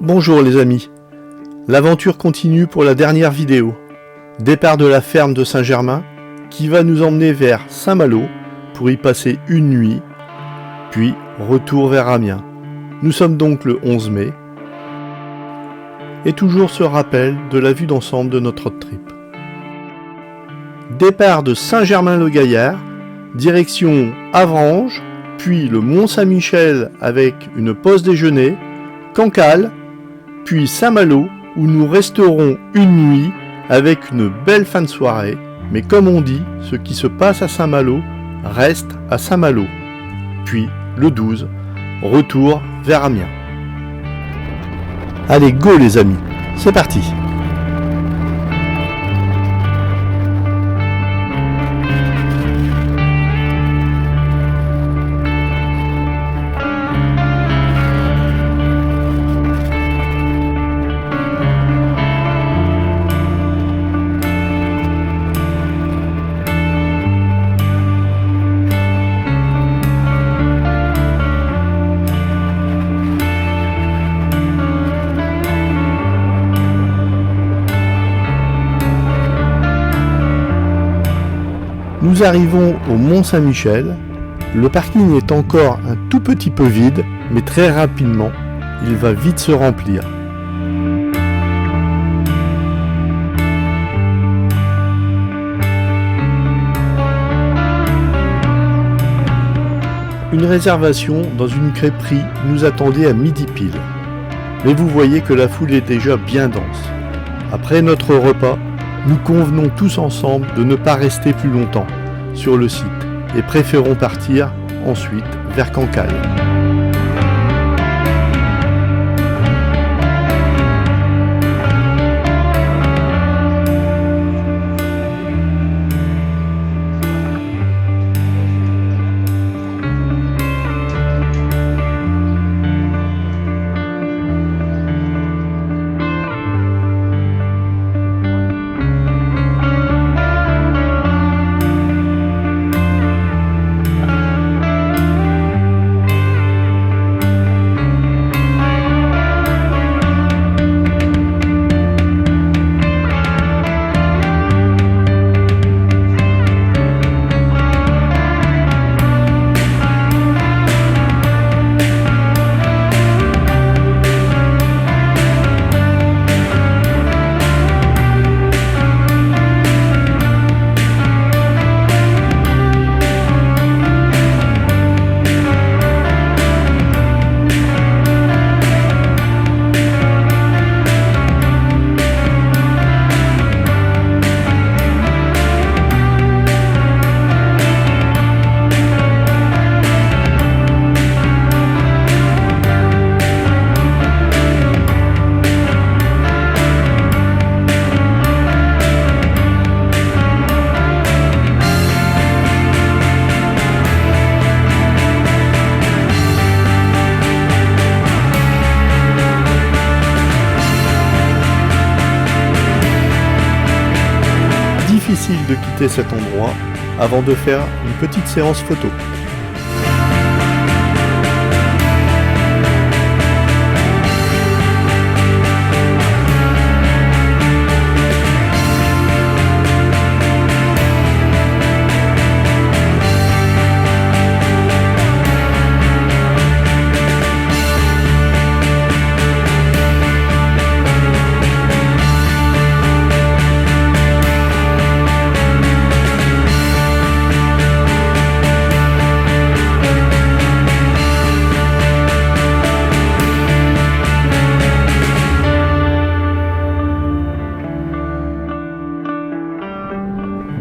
Bonjour les amis, l'aventure continue pour la dernière vidéo. Départ de la ferme de Saint-Germain qui va nous emmener vers Saint-Malo pour y passer une nuit, puis retour vers Amiens. Nous sommes donc le 11 mai et toujours ce rappel de la vue d'ensemble de notre road trip. Départ de Saint-Germain-le-Gaillard, direction Avranches, puis le Mont-Saint-Michel avec une pause déjeuner, Cancale, puis Saint-Malo où nous resterons une nuit avec une belle fin de soirée. Mais comme on dit, ce qui se passe à Saint-Malo reste à Saint-Malo. Puis le 12, retour vers Amiens. Allez, go les amis, c'est parti! Nous arrivons au Mont-Saint-Michel. Le parking est encore un tout petit peu vide, mais très rapidement, il va vite se remplir. Une réservation dans une crêperie nous attendait à midi pile. Mais vous voyez que la foule est déjà bien dense. Après notre repas, nous convenons tous ensemble de ne pas rester plus longtemps sur le site et préférons partir ensuite vers Cancale. Difficile de quitter cet endroit avant de faire une petite séance photo.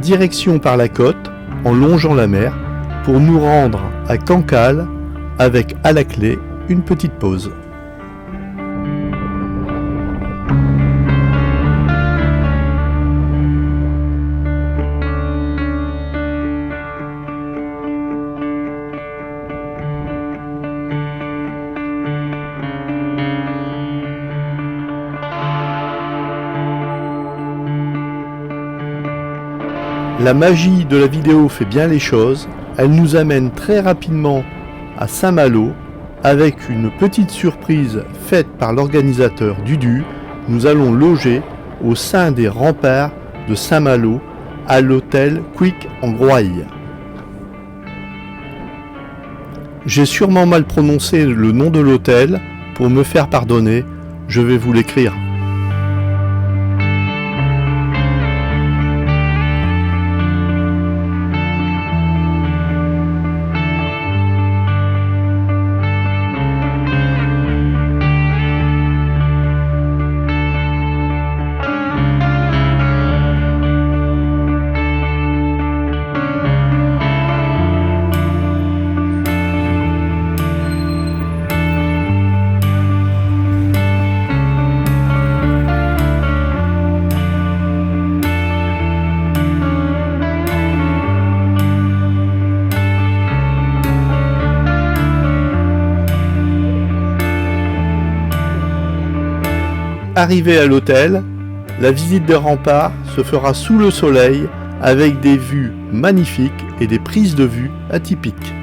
Direction par la côte, en longeant la mer, pour nous rendre à Cancale, avec à la clé une petite pause. La magie de la vidéo fait bien les choses, elle nous amène très rapidement à Saint-Malo Avec une petite surprise faite par l'organisateur Dudu, nous allons loger au sein des remparts de Saint-Malo à l'hôtel Quick en Groaille. J'ai sûrement mal prononcé le nom de l'hôtel. Pour me faire pardonner, je vais vous l'écrire. Arrivé à l'hôtel, la visite des remparts se fera sous le soleil avec des vues magnifiques et des prises de vue atypiques.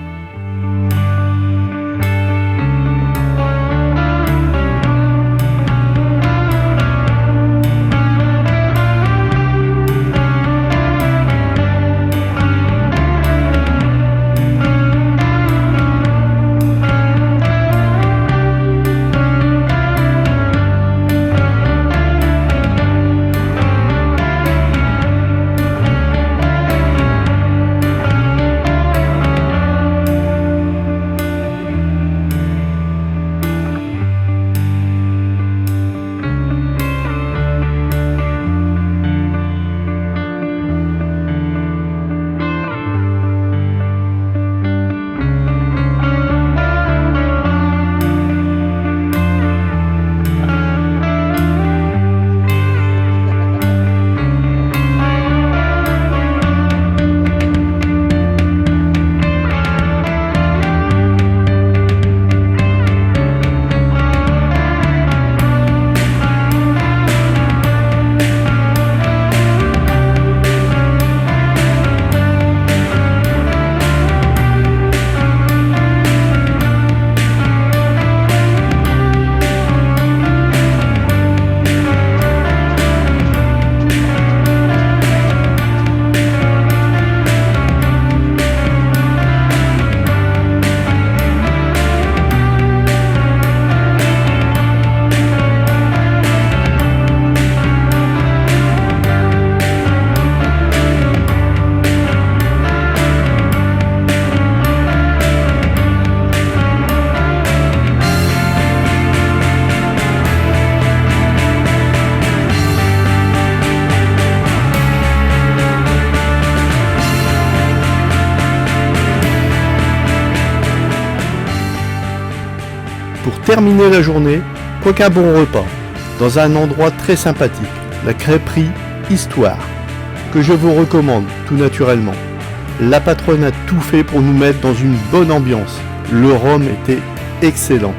Pour terminer la journée, quoi qu'un bon repas, dans un endroit très sympathique, la crêperie Histoire, que je vous recommande tout naturellement. La patronne a tout fait pour nous mettre dans une bonne ambiance. Le rhum était excellent.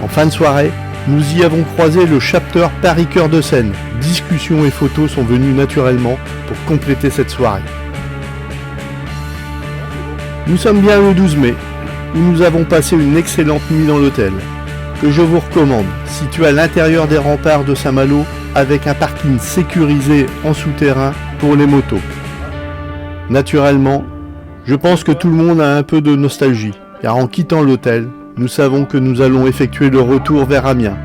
En fin de soirée, nous y avons croisé le chapter Paris Cœur de Seine. Discussions et photos sont venues naturellement pour compléter cette soirée. Nous sommes bien le 12 mai, où nous avons passé une excellente nuit dans l'hôtel, que je vous recommande, situé à l'intérieur des remparts de Saint-Malo, avec un parking sécurisé en souterrain pour les motos. Naturellement, je pense que tout le monde a un peu de nostalgie, car en quittant l'hôtel, nous savons que nous allons effectuer le retour vers Amiens,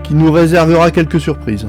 qui nous réservera quelques surprises.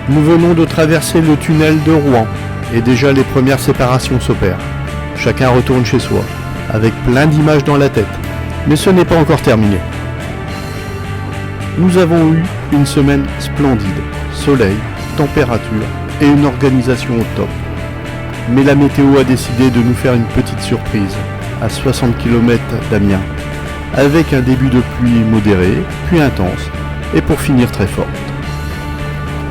Nous venons de traverser le tunnel de Rouen et déjà les premières séparations s'opèrent. Chacun retourne chez soi, avec plein d'images dans la tête. Mais ce n'est pas encore terminé. Nous avons eu une semaine splendide, soleil, température et une organisation au top. Mais la météo a décidé de nous faire une petite surprise, à 60 km d'Amiens, avec un début de pluie modéré, puis intense, et pour finir très forte.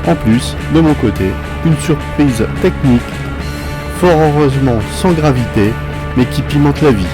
En plus, de mon côté, une surprise technique, fort heureusement sans gravité, mais qui pimente la vie.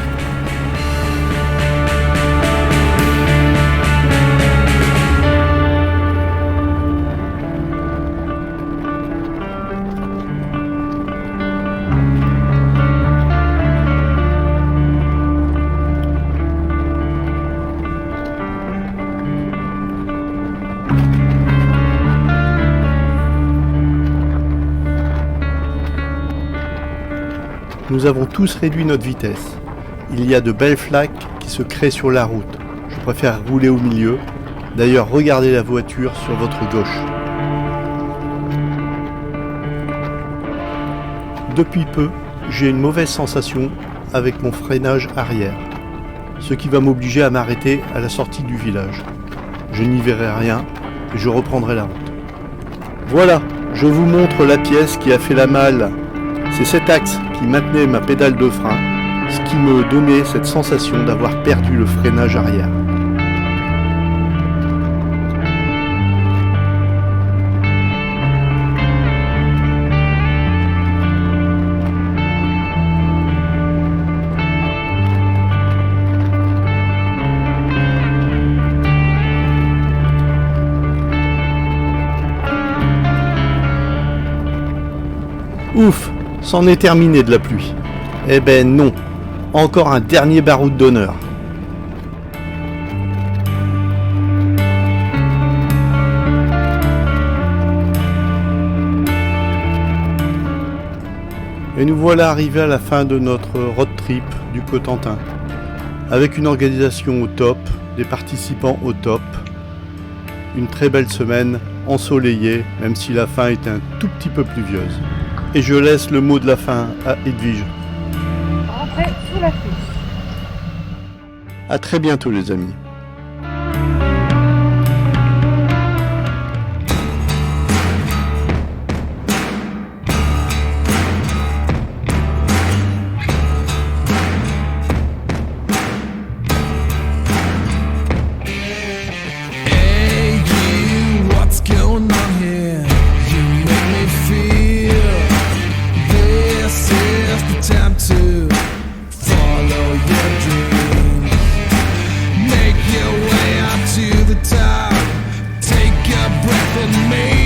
Nous avons tous réduit notre vitesse. Il y a de belles flaques qui se créent sur la route. Je préfère rouler au milieu. D'ailleurs, regardez la voiture sur votre gauche. Depuis peu, j'ai une mauvaise sensation avec mon freinage arrière, ce qui va m'obliger à m'arrêter à la sortie du village. Je n'y verrai rien et je reprendrai la route. Voilà, je vous montre la pièce qui a fait la malle. C'est cet axe qui maintenait ma pédale de frein, ce qui me donnait cette sensation d'avoir perdu le freinage arrière. Ouf, c'en est terminé de la pluie. Eh ben non, encore un dernier baroud d'honneur. Et nous voilà arrivés à la fin de notre road trip du Cotentin, avec une organisation au top, des participants au top, une très belle semaine ensoleillée, même si la fin était un tout petit peu pluvieuse. Et je laisse le mot de la fin à Edwige. Rentrez sous la pluie. À très bientôt les amis. Hey you, what's going on here? You make me feel this is the time to follow your dream. Make your way up to the top. Take a breath and make